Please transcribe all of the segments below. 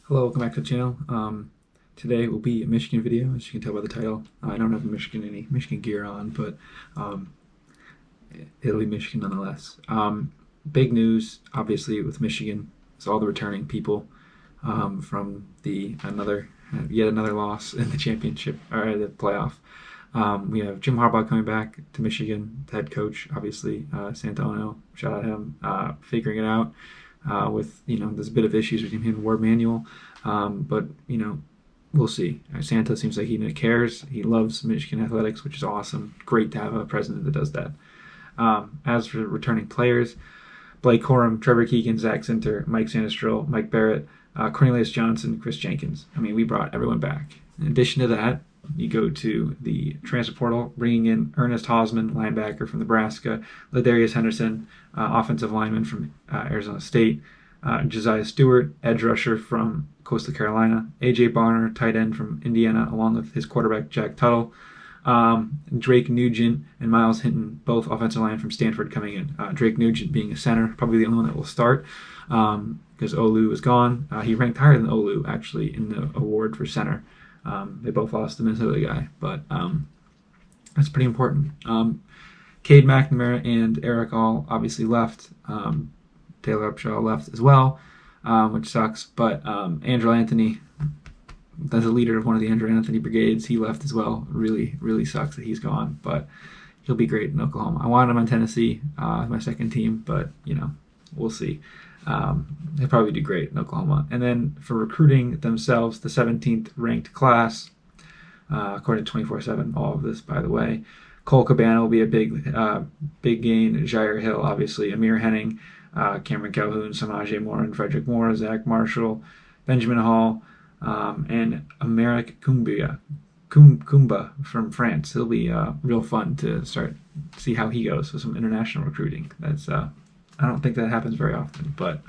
Hello, welcome back to the channel. Today will be a Michigan video, as you can tell by the title. I don't have any Michigan gear on, but um, it'll be Michigan nonetheless. Big news, obviously, with Michigan is all the returning people from yet another loss in the championship or the playoff. We have Jim Harbaugh coming back to Michigan, the head coach, obviously. Santano, shout out him, figuring it out. With there's a bit of issues between him and Ward Manuel, but we'll see. Santa seems like he cares. He loves Michigan athletics, which is awesome. Great to have a president that does that. As for returning players, Blake Corum, Trevor Keegan, Zach Zinter, Mike Sanistrell, Mike Barrett, Cornelius Johnson, Chris Jenkins. I mean, we brought everyone back. In addition to that, you go to the transfer portal, bringing in Ernest Hausman, linebacker from Nebraska, Ladarius Henderson, offensive lineman from Arizona State, Josiah Stewart, edge rusher from Coastal Carolina, A.J. Barner, tight end from Indiana, along with his quarterback Jack Tuttle, Drake Nugent and Miles Hinton, both offensive line from Stanford, coming in. Drake Nugent being a center, probably the only one that will start because Olu is gone. He ranked higher than Olu, actually, in the award for center. They both lost the Minnesota guy, but that's pretty important. Cade McNamara and Eric all obviously left. Taylor Upshaw left as well, which sucks. But Andrew Anthony, as a leader of one of the Andrew Anthony brigades, he left as well. Really, really sucks that he's gone, but he'll be great in Oklahoma. I wanted him on Tennessee, my second team, but we'll see. They'll probably do great in Oklahoma. And then for recruiting themselves, the 17th ranked class, according to 24/7, all of this, by the way. Cole Cabana will be a big gain. Jair Hill, obviously. Amir Henning, Cameron Calhoun, Samaje Morin, Frederick Moore, Zach Marshall, Benjamin Hall, and Americ Kumba from France. It'll be real fun to see how he goes with some international recruiting. That's I don't think that happens very often, but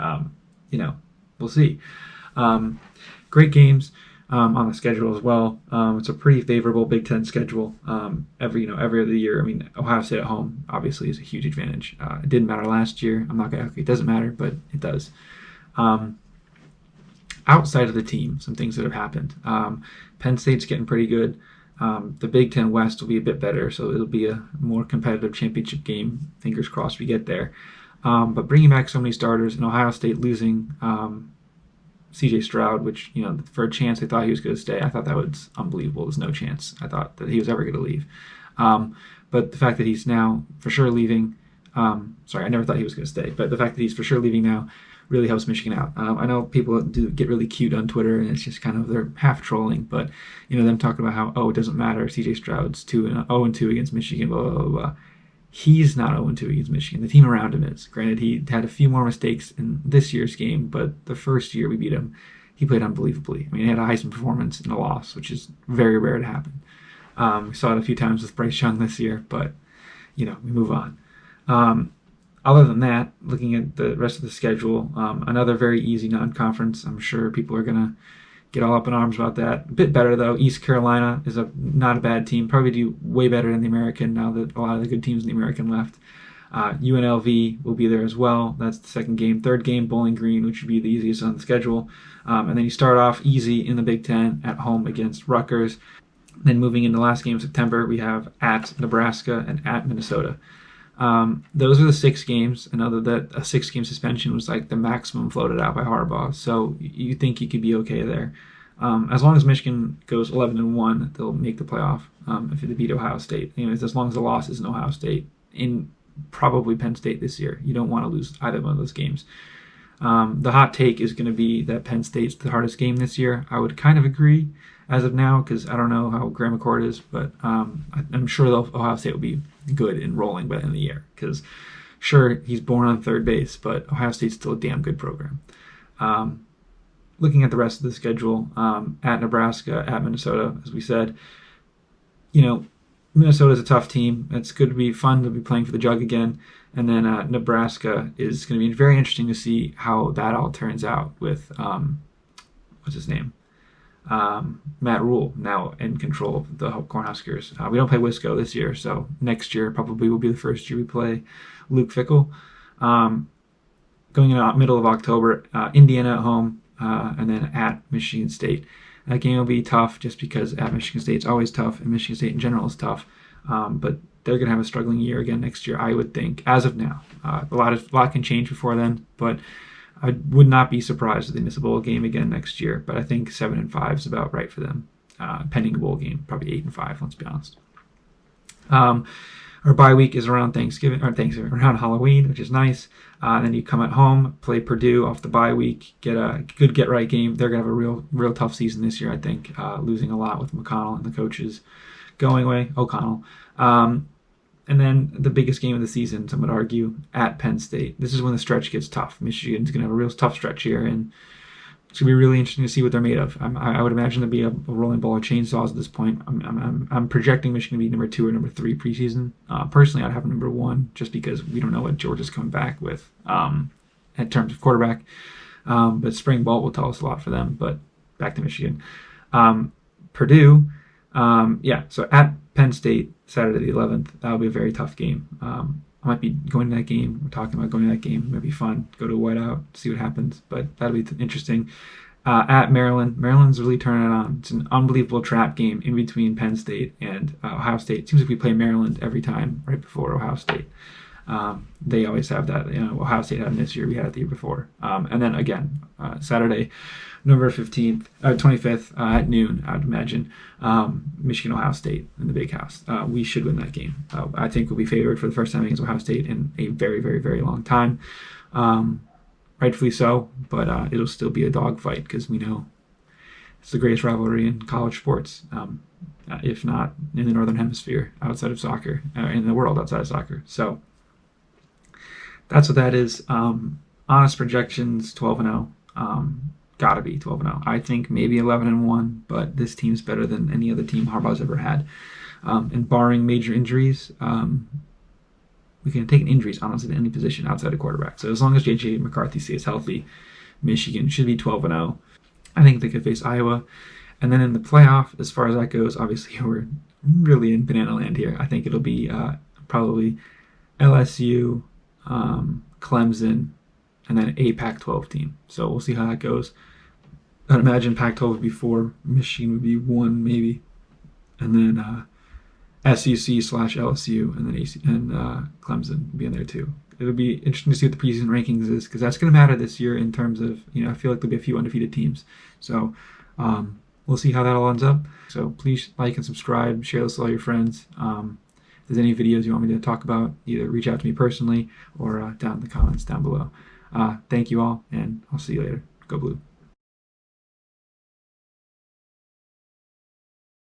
we'll see. Great games on the schedule as well. It's a pretty favorable Big Ten schedule. Every other year. I mean, Ohio State at home obviously is a huge advantage. It didn't matter last year. I'm not gonna act like it doesn't matter, but it does. Outside of the team, some things that have happened. Penn State's getting pretty good. The Big Ten West will be a bit better, so it'll be a more competitive championship game. Fingers crossed we get there. But bringing back so many starters, and Ohio State losing C.J. Stroud, which, for a chance they thought he was going to stay. I thought that was unbelievable. There's no chance I thought that he was ever going to leave. But the fact that he's now for sure leaving, sorry, I never thought he was going to stay, but the fact that he's for sure leaving now really helps Michigan out. I know people do get really cute on Twitter, and it's just kind of, they're half trolling, but, them talking about how, it doesn't matter, C.J. Stroud's 0-2 against Michigan, blah, blah, blah. He's not 0-2 against Michigan. The team around him is. Granted, he had a few more mistakes in this year's game, but the first year we beat him, he played unbelievably. I mean, he had a Heisman performance in a loss, which is very rare to happen. We saw it a few times with Bryce Young this year, but, we move on. Other than that, looking at the rest of the schedule, another very easy non-conference. I'm sure people are going to get all up in arms about that. A bit better, though. East Carolina is not a bad team. Probably do way better than the American now that a lot of the good teams in the American left. UNLV will be there as well. That's the second game. Third game, Bowling Green, which would be the easiest on the schedule. And then you start off easy in the Big Ten at home against Rutgers. Then moving into the last game of September, we have at Nebraska and at Minnesota. Those are the 6 games. I know that a 6-game suspension was like the maximum floated out by Harbaugh, so you think you could be okay there. As long as Michigan goes 11-1, they'll make the playoff. If they beat Ohio State, as long as the loss is in Ohio State, in probably Penn State this year, you don't want to lose either one of those games. The hot take is going to be that Penn State's the hardest game this year. I would kind of agree as of now, because I don't know how Graham McCord is, but I'm sure Ohio State will be good and rolling by the end of the year, because sure, he's born on third base, but Ohio State's still a damn good program. Looking at the rest of the schedule, at Nebraska, at Minnesota, as we said, Minnesota's a tough team. It's going to be fun to be playing for the Jug again. And then Nebraska is going to be very interesting to see how that all turns out with, what's his name? Matt Rule now in control of the Cornhuskers. We don't play Wisco this year, so next year probably will be the first year we play Luke Fickell. Going in the middle of October, Indiana at home, and then at Michigan State. That game will be tough just because at Michigan State it's always tough, and Michigan State in general is tough. But they're going to have a struggling year again next year, I would think, as of now. A lot can change before then, but I would not be surprised if they miss a bowl game again next year. But I think 7-5 is about right for them, pending a bowl game, probably 8-5. Let's be honest. Our bye week is around around Halloween, which is nice. Then you come at home, play Purdue off the bye week, get a good get-right game. They're going to have a real tough season this year, I think, losing a lot with McConnell and the coaches going away, O'Connell. And then the biggest game of the season, some would argue, at Penn State. This is when the stretch gets tough. Michigan's going to have a real tough stretch here, and it's going to be really interesting to see what they're made of. I would imagine to be a rolling ball of chainsaws at this point. I'm projecting Michigan to be number 2 or number 3 preseason. Personally, I'd have number 1 just because we don't know what Georgia's coming back with in terms of quarterback. But spring ball will tell us a lot for them. But back to Michigan. Purdue, so at Penn State, Saturday the 11th, that'll be a very tough game. I might be going to that game. We're talking about going to that game. It might be fun. Go to a whiteout, see what happens. But that'll be interesting. At Maryland, Maryland's really turning it on. It's an unbelievable trap game in between Penn State and Ohio State. It seems like we play Maryland every time right before Ohio State. They always have that. Ohio State had them this year. We had it the year before. And then again, Saturday, November 25th at noon, I'd imagine, Michigan, Ohio State in the Big House. We should win that game. I think we'll be favored for the first time against Ohio State in a very, very, very long time. Rightfully so, but it'll still be a dogfight because we know it's the greatest rivalry in college sports, if not in the Northern Hemisphere outside of soccer, in the world outside of soccer. So that's what that is. Honest projections, 12-0. Gotta be 12-0. I think maybe 11-1, but this team's better than any other team Harbaugh's ever had. And barring major injuries, we can take injuries honestly to any position outside of quarterback. So as long as J.J. McCarthy stays healthy, Michigan should be 12-0. I think they could face Iowa. And then in the playoff, as far as that goes, obviously we're really in banana land here. I think it'll be probably LSU, Clemson, and then a Pac-12 team. So we'll see how that goes. I'd imagine Pac-12 would be 4, Michigan would be 1 maybe, and then SEC/LSU, and then Clemson would be in there too. It'll be interesting to see what the preseason rankings is because that's going to matter this year in terms of, I feel like there'll be a few undefeated teams. So we'll see how that all ends up. So please like and subscribe, share this with all your friends. If there's any videos you want me to talk about, either reach out to me personally or down in the comments down below. Thank you all, and I'll see you later. Go Blue.